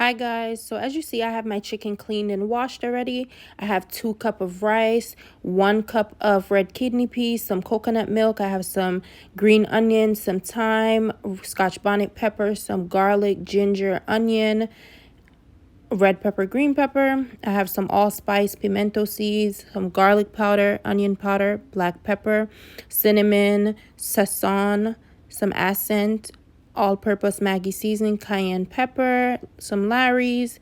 Hi guys, so as you see, I have my chicken cleaned and washed already. I have 2 cups of rice, 1 cup of red kidney peas, some coconut milk. I have some green onions, some thyme, scotch bonnet pepper, some garlic, ginger, onion, red pepper, green pepper. I have some allspice, pimento seeds, some garlic powder, onion powder, black pepper, cinnamon, sazon, some accent, all-purpose Maggi seasoning, cayenne pepper, some Larry's,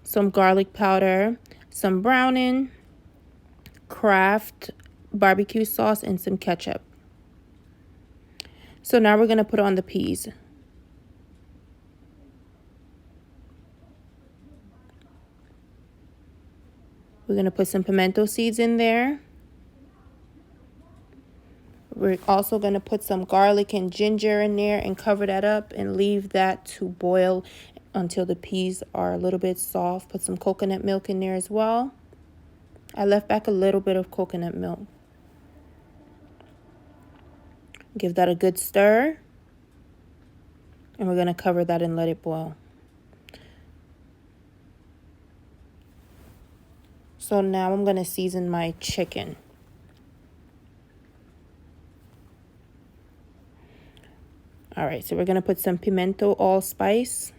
some garlic powder, some browning, Kraft barbecue sauce, and some ketchup. So now we're going to put on the peas. We're going to put some pimento seeds in there. We're also going to put some garlic and ginger in there and cover that up and leave that to boil until the peas are a little bit soft. Put some coconut milk in there as well. I left back a little bit of coconut milk. Give that a good stir. And we're going to cover that and let it boil. So now I'm going to season my chicken. All right, so we're going to put some pimento allspice.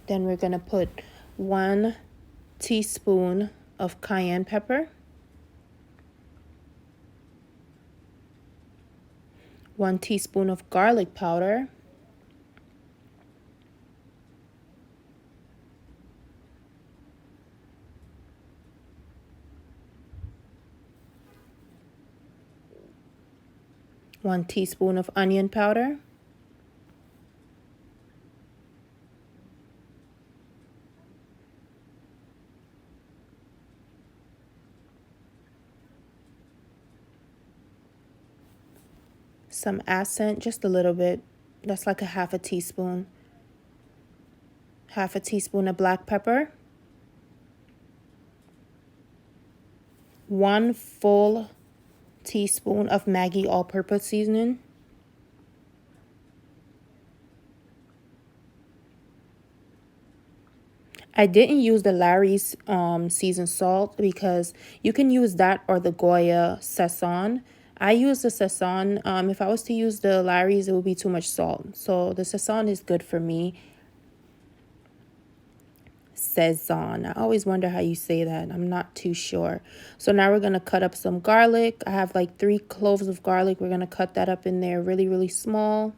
Then we're going to put 1 teaspoon of cayenne pepper, 1 teaspoon of garlic powder, 1 teaspoon of onion powder, some accent, just a little bit. That's like a half a teaspoon. Half a teaspoon of black pepper. 1 full teaspoon of Maggi all-purpose seasoning. I didn't use the Larry's seasoned salt because you can use that or the Goya Sazon. I use the Sazon. If I was to use the Larry's, it would be too much salt. So the Sazon is good for me. Sazon. I always wonder how you say that. I'm not too sure. So now we're going to cut up some garlic. I have like 3 cloves of garlic. We're going to cut that up in there really, really small.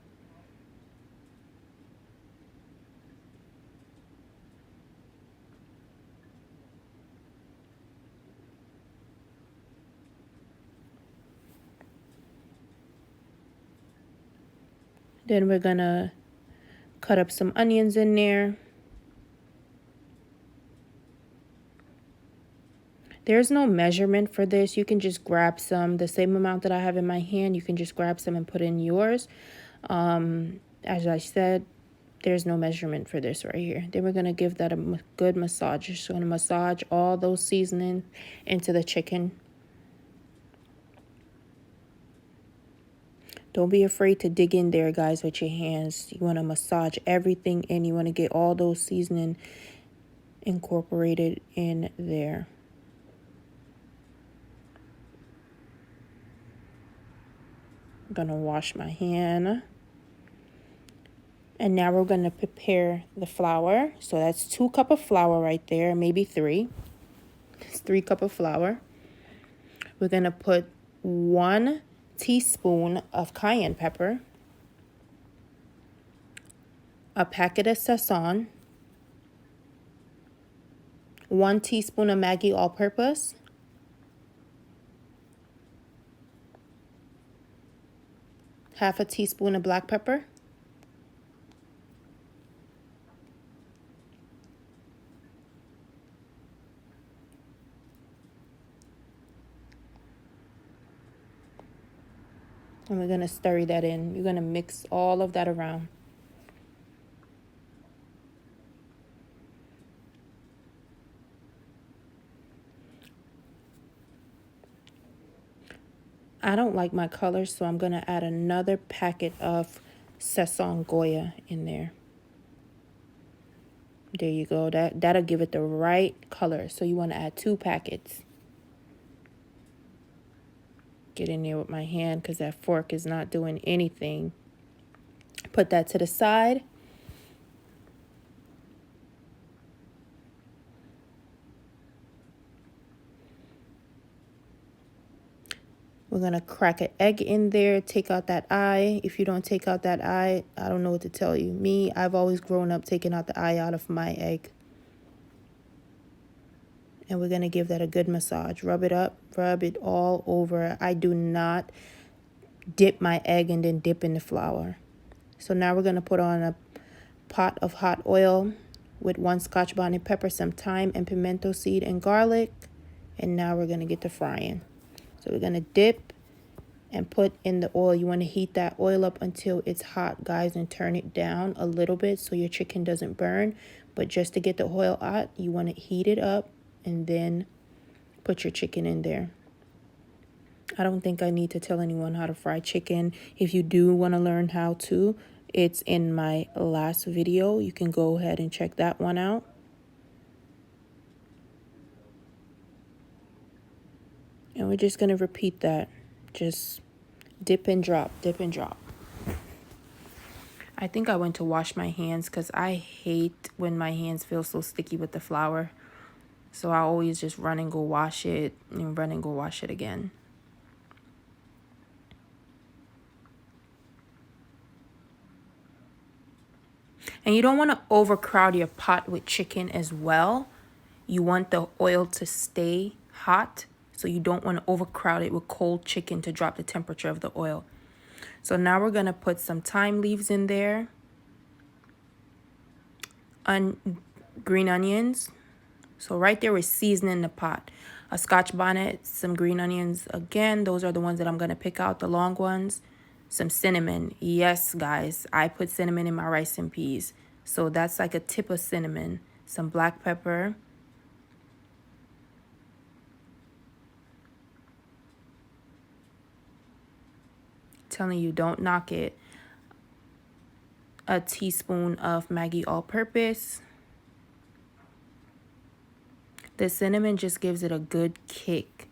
Then we're going to cut up some onions in there. There's no measurement for this. You can just grab some, the same amount that I have in my hand. You can just grab some and put in yours. As I said, there's no measurement for this right here. Then we're going to give that a good massage. Just going to massage all those seasonings into the chicken. Don't be afraid to dig in there, guys, with your hands. You want to massage everything in. You want to get all those seasoning incorporated in there. I'm going to wash my hand. And now we're going to prepare the flour. So that's 2 cups of flour right there, maybe 3. It's 3 cups of flour. We're going to put 1 teaspoon of cayenne pepper, a packet of Sazon, 1 teaspoon of Maggi all-purpose, half a teaspoon of black pepper, and we're going to stir that in. You're going to mix all of that around. I don't like my color, so I'm going to add another packet of Sesong Goya in there. There you go. That'll give it the right color. So you want to add 2 packets. Get in there with my hand because that fork is not doing anything. Put that to the side. We're going to crack an egg in there, take out that eye. If you don't take out that eye, I don't know what to tell you. Me, I've always grown up taking out the eye out of my egg. And we're going to give that a good massage. Rub it up, rub it all over. I do not dip my egg and then dip in the flour. So now we're going to put on a pot of hot oil with 1 Scotch bonnet pepper, some thyme and pimento seed and garlic. And now we're going to get to frying. So we're going to dip and put in the oil. You want to heat that oil up until it's hot, guys, and turn it down a little bit so your chicken doesn't burn. But just to get the oil hot, you want to heat it up and then put your chicken in there. I don't think I need to tell anyone how to fry chicken. If you do want to learn how to, it's in my last video. You can go ahead and check that one out. And we're just going to repeat that. Just dip and drop, dip and drop. I think I went to wash my hands because I hate when my hands feel so sticky with the flour. So I always just run and go wash it and run and go wash it again. And you don't want to overcrowd your pot with chicken as well. You want the oil to stay hot. So you don't want to overcrowd it with cold chicken to drop the temperature of the oil. So now we're going to put some thyme leaves in there. Green onions. So right there we're seasoning the pot. A Scotch bonnet, some green onions. Again, those are the ones that I'm going to pick out, the long ones. Some cinnamon. Yes, guys, I put cinnamon in my rice and peas. So that's like a tip of cinnamon. Some black pepper. Telling you, don't knock it. A teaspoon of Maggi all-purpose. The cinnamon just gives it a good kick.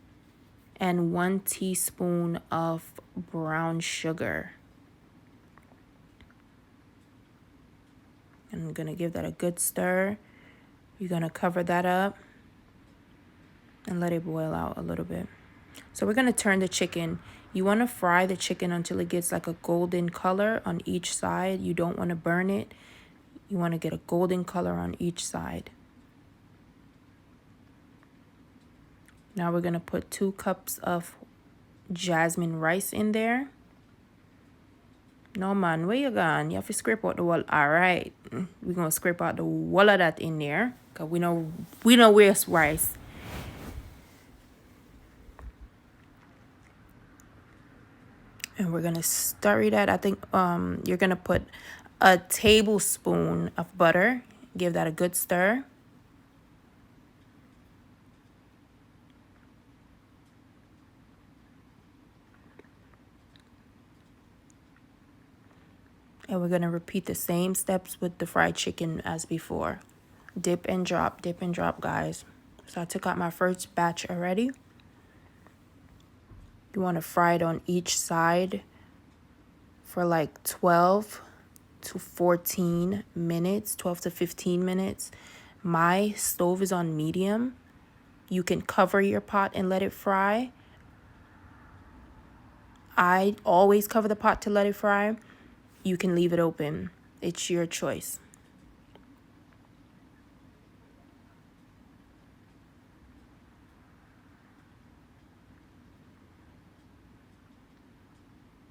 And 1 teaspoon of brown sugar. I'm going to give that a good stir. You're going to cover that up and let it boil out a little bit. So we're going to turn the chicken. You want to fry the chicken until it gets like a golden color on each side. You don't want to burn it. You want to get a golden color on each side. Now we're going to put 2 cups of jasmine rice in there. No, man, where you gone? You have to scrape out the wall. All right. We're going to scrape out the wall of that in there. Because we know where's rice. And we're going to stir that. I think you're going to put a tablespoon of butter. Give that a good stir. And we're going to repeat the same steps with the fried chicken as before. Dip and drop, guys. So I took out my first batch already. You want to fry it on each side for like 12 to 14 minutes, 12 to 15 minutes. My stove is on medium. You can cover your pot and let it fry. I always cover the pot to let it fry. You can leave it open. It's your choice.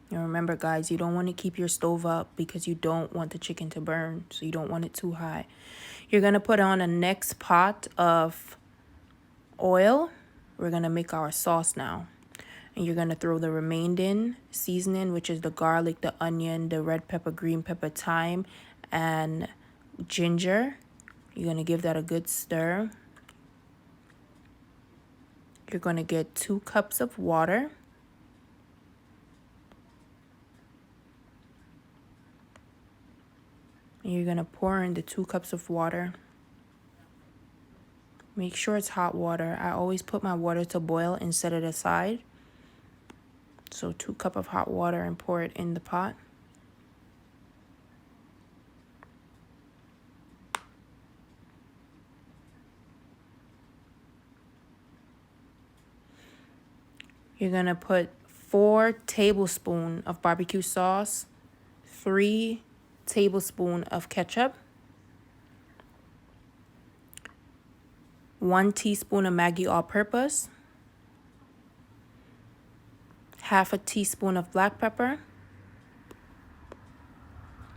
And remember, guys, you don't want to keep your stove up because you don't want the chicken to burn. So you don't want it too high. You're going to put on a next pot of oil. We're going to make our sauce now. And you're going to throw the remaining seasoning, which is the garlic, the onion, the red pepper, green pepper, thyme, and ginger. You're going to give that a good stir. You're going to get 2 cups of water. And you're going to pour in the 2 cups of water. Make sure it's hot water. I always put my water to boil and set it aside. So 2 cups of hot water and pour it in the pot. You're going to put 4 tablespoons of barbecue sauce, 3 tablespoons of ketchup, 1 teaspoon of Maggi all-purpose, half a teaspoon of black pepper,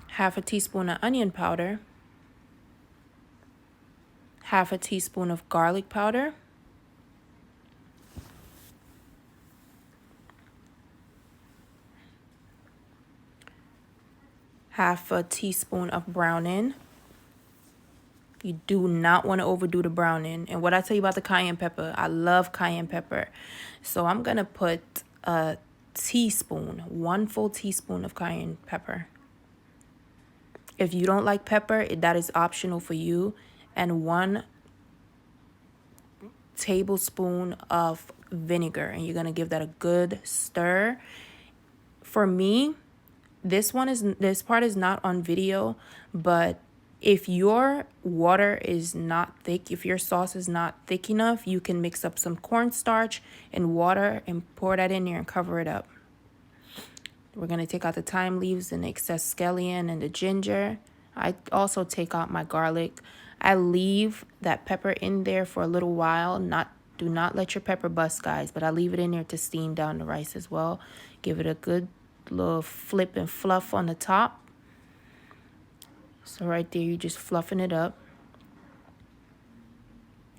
half a teaspoon of onion powder, half a teaspoon of garlic powder, half a teaspoon of browning. You do not want to overdo the browning. And what I tell you about the cayenne pepper, I love cayenne pepper. So I'm going to put a teaspoon, 1 full teaspoon of cayenne pepper. If you don't like pepper, that is optional for you. And 1 tablespoon of vinegar. And you're going to give that a good stir. For me, this part is not on video, but if your water is not thick, if your sauce is not thick enough, you can mix up some cornstarch and water and pour that in there and cover it up. We're going to take out the thyme leaves and the excess scallion and the ginger. I also take out my garlic. I leave that pepper in there for a little while. Do not let your pepper bust, guys, but I leave it in there to steam down the rice as well. Give it a good little flip and fluff on the top. So right there, you're just fluffing it up.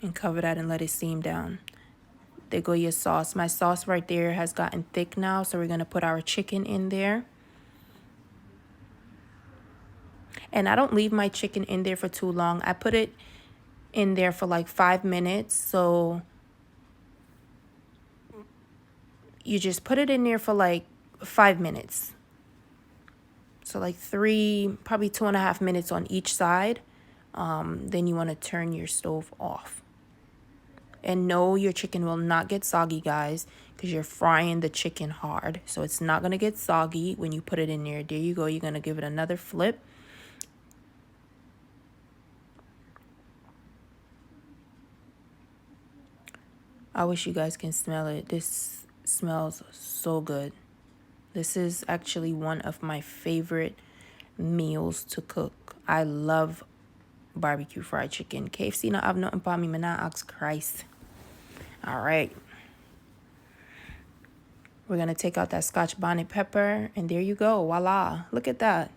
And cover that and let it steam down. There go your sauce. My sauce right there has gotten thick now, so we're going to put our chicken in there. And I don't leave my chicken in there for too long. I put it in there for like 5 minutes. So you just put it in there for like 5 minutes. So like probably 2.5 minutes on each side. Then you want to turn your stove off. And no, your chicken will not get soggy, guys, because you're frying the chicken hard. So it's not going to get soggy when you put it in there. There you go. You're going to give it another flip. I wish you guys can smell it. This smells so good. This is actually one of my favorite meals to cook. I love barbecue fried chicken. KFC na have nothing for me. Man, I ask Christ. All right. We're going to take out that Scotch bonnet pepper. And there you go. Voila. Look at that.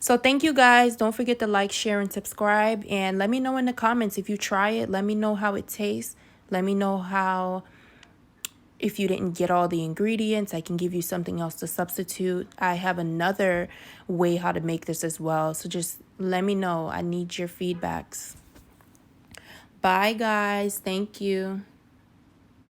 So thank you guys. Don't forget to like, share, and subscribe. And let me know in the comments if you try it. Let me know how it tastes. Let me know how... If you didn't get all the ingredients, I can give you something else to substitute. I have another way how to make this as well. So just let me know. I need your feedbacks. Bye, guys. Thank you.